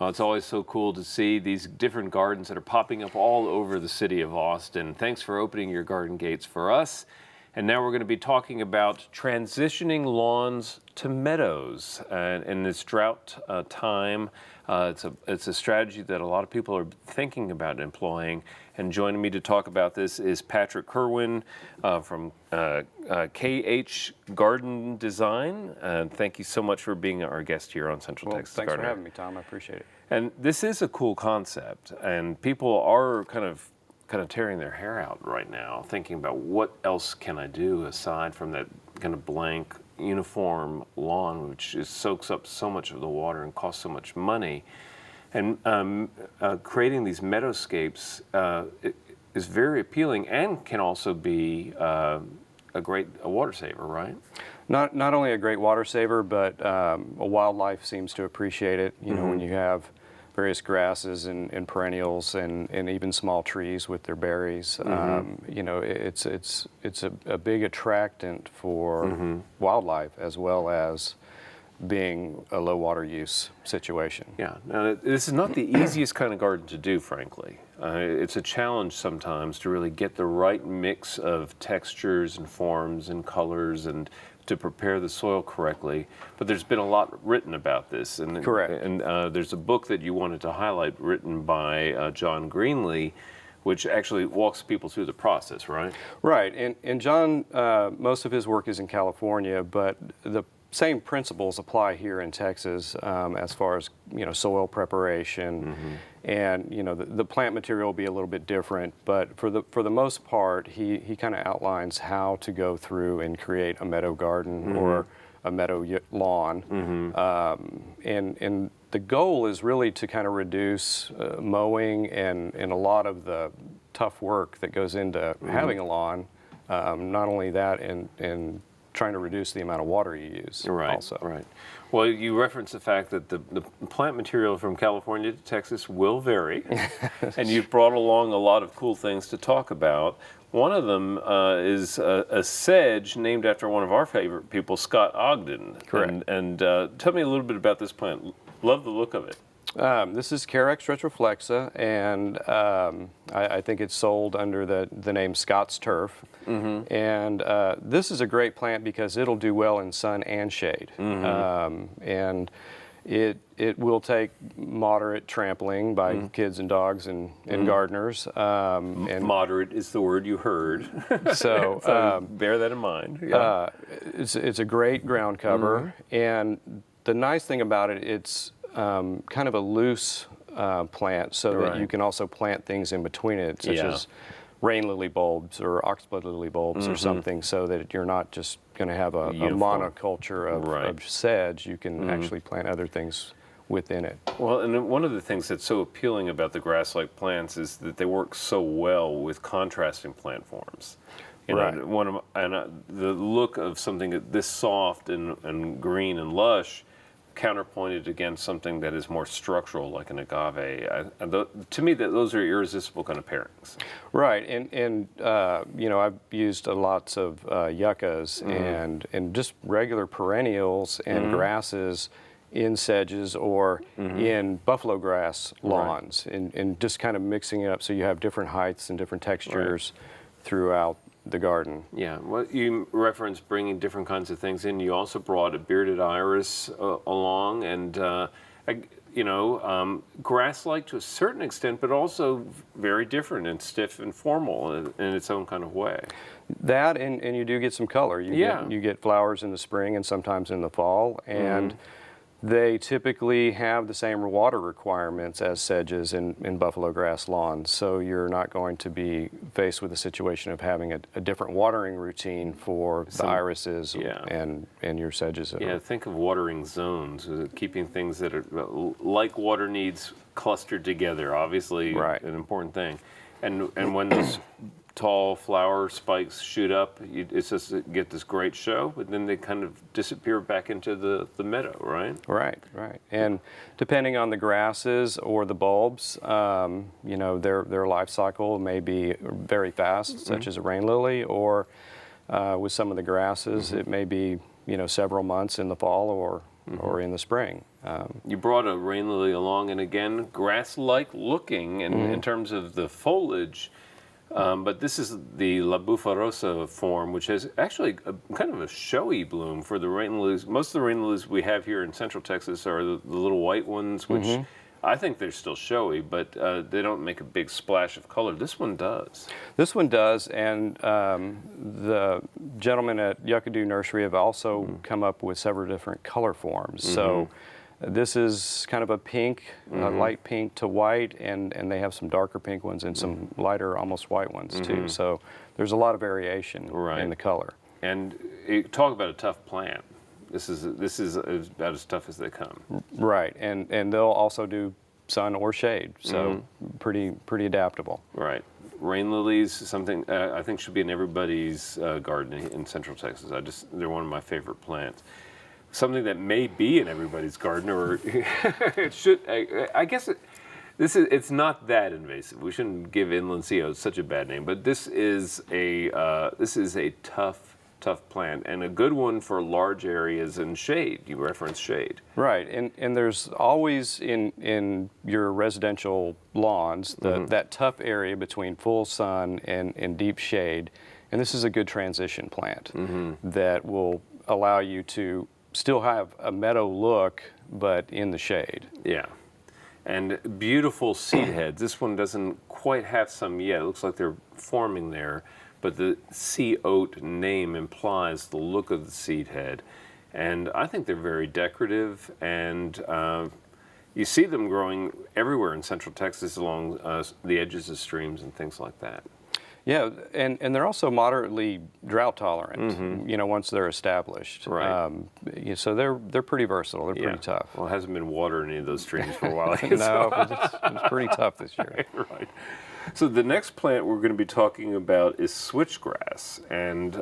Well, it's always so cool to see these different gardens that are popping up all over the city of Austin. Thanks for opening your garden gates for us. And now we're going to be talking about transitioning lawns to meadows. In this drought time, it's a strategy that a lot of people are thinking about employing. And joining me to talk about this is Patrick Kirwin from KH Garden Design. And thank you so much for being our guest here on Central Texas Thanks Garden. for having me, Tom. I appreciate it. And this is a cool concept, and people are kind of tearing their hair out right now, thinking about what else can I do aside from that kind of blank, uniform lawn, which soaks up so much of the water and costs so much money. And creating these meadowscapes is very appealing and can also be a water saver, right? Not only a great water saver, but wildlife seems to appreciate it. You know, when you have various grasses and perennials and even small trees with their berries, you know, it's a big attractant for wildlife as well as being a low water use situation. Yeah, now this is not the easiest kind of garden to do, frankly. It's a challenge sometimes to really get the right mix of textures and forms and colors and to prepare the soil correctly. But there's been a lot written about this. Correct. And there's a book that you wanted to highlight written by John Greenlee, which actually walks people through the process, right? Right, and John, most of his work is in California, but the same principles apply here in Texas as far as, you know, soil preparation, and, you know, the plant material will be a little bit different, but for the most part, he kind of outlines how to go through and create a meadow garden or a meadow lawn, and the goal is really to kind of reduce mowing and a lot of the tough work that goes into having a lawn. Not only that, and trying to reduce the amount of water you use also. Right. Well, you referenced the fact that the plant material from California to Texas will vary, and you've brought along a lot of cool things to talk about. One of them is a sedge named after one of our favorite people, Scott Ogden. Correct. And tell me a little bit about this plant. Love the look of it. This is Carex retroflexa, and I think it's sold under the name Scott's Turf. And this is a great plant because it'll do well in sun and shade. And it will take moderate trampling by kids and dogs and gardeners. And moderate is the word you heard. So bear that in mind. Yeah. It's a great ground cover, and the nice thing about it, it's kind of a loose plant, so that you can also plant things in between it, such as rain lily bulbs or oxblood lily bulbs or something, so that you're not just going to have a monoculture of sedge. You can actually plant other things within it. Well, and one of the things that's so appealing about the grass-like plants is that they work so well with contrasting plant forms. You know, the look of something this soft and green and lush counterpointed against something that is more structural, like an agave. To me, those are irresistible kind of pairings. Right, and you know, I've used lots of yuccas and just regular perennials and grasses in sedges or in buffalo grass lawns, and just kind of mixing it up so you have different heights and different textures throughout the garden. Yeah, well, you referenced bringing different kinds of things in. You also brought a bearded iris along, and you know, grass-like to a certain extent, but also very different and stiff and formal in its own kind of way. That, and you do get some color. You get flowers in the spring and sometimes in the fall, and they typically have the same water requirements as sedges in buffalo grass lawns, so you're not going to be faced with a situation of having a different watering routine for the irises and your sedges. Yeah, think of watering zones, keeping things that are like water needs clustered together, obviously an important thing. And when those tall flower spikes shoot up, it's just to get this great show, but then they kind of disappear back into the meadow, right? Right. And depending on the grasses or the bulbs, you know, their life cycle may be very fast, such as a rain lily, or with some of the grasses, it may be, you know, several months in the fall or in the spring. You brought a rain lily along, and again, grass-like looking in terms of the foliage. But this is the La Buffarosa form, which has actually kind of a showy bloom for the rain lilies. Most of the rain lilies we have here in Central Texas are the little white ones, which I think they're still showy, but they don't make a big splash of color. This one does. This one does, and the gentlemen at Yucca-Do Nursery have also come up with several different color forms. So this is kind of a pink, light pink to white, and they have some darker pink ones and some lighter, almost white ones too. So there's a lot of variation in the color. And talk about a tough plant. This is about as tough as they come. Right, and they'll also do sun or shade, so pretty adaptable. Right. Rain lilies, something I think should be in everybody's garden in Central Texas. They're one of my favorite plants. Something that may be in everybody's garden, or it should. I guess it's not that invasive. We shouldn't give inland CO such a bad name, but this is a tough plant, and a good one for large areas and shade. You reference shade. Right, and there's always in your residential lawns that tough area between full sun and deep shade, and this is a good transition plant that will allow you to still have a meadow look, but in the shade. Yeah. And beautiful seed heads. This one doesn't quite have some yet. It looks like they're forming there, but the sea oat name implies the look of the seed head. And I think they're very decorative, and you see them growing everywhere in Central Texas along the edges of streams and things like that. Yeah, and they're also moderately drought tolerant. You know, once they're established. Right. So they're pretty versatile. They're pretty tough. Well, it hasn't been water in any of those streams for a while. No, it's pretty tough this year. Right. So the next plant we're going to be talking about is switchgrass, and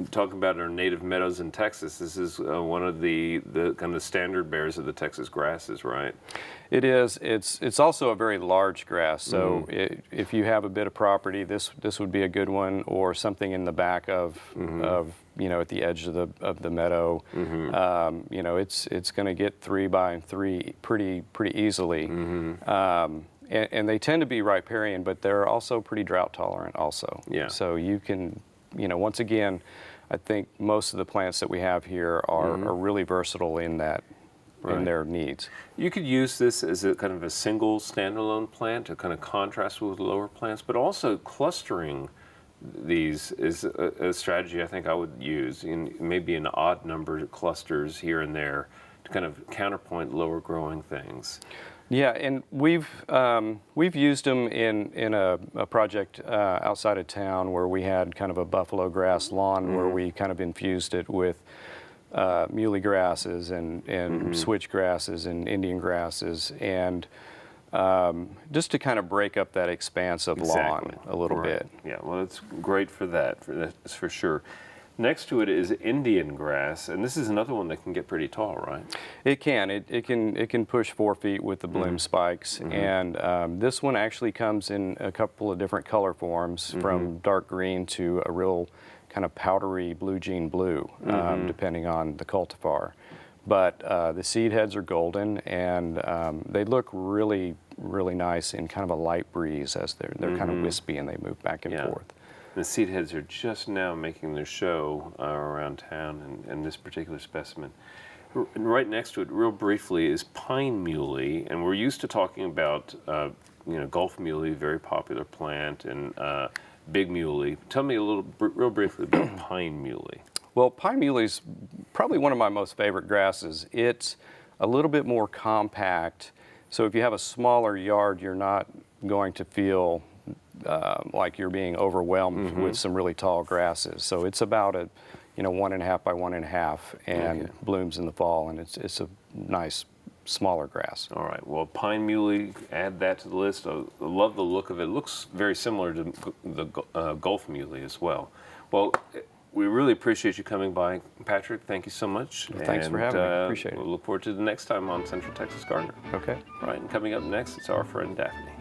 talking about our native meadows in Texas. This is one of the kind of standard bearers of the Texas grasses, right? It is. It's also a very large grass. So if you have a bit of property, this would be a good one, or something in the back of at the edge of the meadow. It's going to get 3 by 3 pretty easily. And they tend to be riparian, but they're also pretty drought tolerant also. Yeah. So you can, once again, I think most of the plants that we have here are really versatile in that. In their needs. You could use this as a kind of a single standalone plant to kind of contrast with lower plants, but also clustering these is a strategy I think I would use, in maybe an odd number of clusters here and there to kind of counterpoint lower growing things. Yeah, and we've used them in a project outside of town where we had kind of a buffalo grass lawn where we kind of infused it with muley grasses and switch grasses and Indian grasses, and just to kind of break up that expanse of lawn a little bit. Yeah, well, it's great for that's for sure. Next to it is Indian grass, and this is another one that can get pretty tall, right? It can. It can push 4 feet with the bloom spikes, and this one actually comes in a couple of different color forms, from dark green to a real kind of powdery blue jean blue, depending on the cultivar. But the seed heads are golden, and they look really nice in kind of a light breeze as they're kind of wispy and they move back and forth. The seed heads are just now making their show around town, and this particular specimen. Right next to it, real briefly, is pine muley, and we're used to talking about Gulf muley, very popular plant, and big muley. Tell me real briefly about pine muley. Well, pine muley is probably one of my most favorite grasses. It's a little bit more compact, so if you have a smaller yard, you're not going to feel like you're being overwhelmed with some really tall grasses. So it's about a 1.5 by 1.5, and blooms in the fall, and it's a nice smaller grass. All right. Well, pine muley, add that to the list. I love the look of it. It looks very similar to the Gulf muley as well. Well, we really appreciate you coming by, Patrick. Thank you so much. Well, thanks for having me. I appreciate it. We'll look forward to the next time on Central Texas Gardener. Okay. All right. And coming up next, it's our friend Daphne.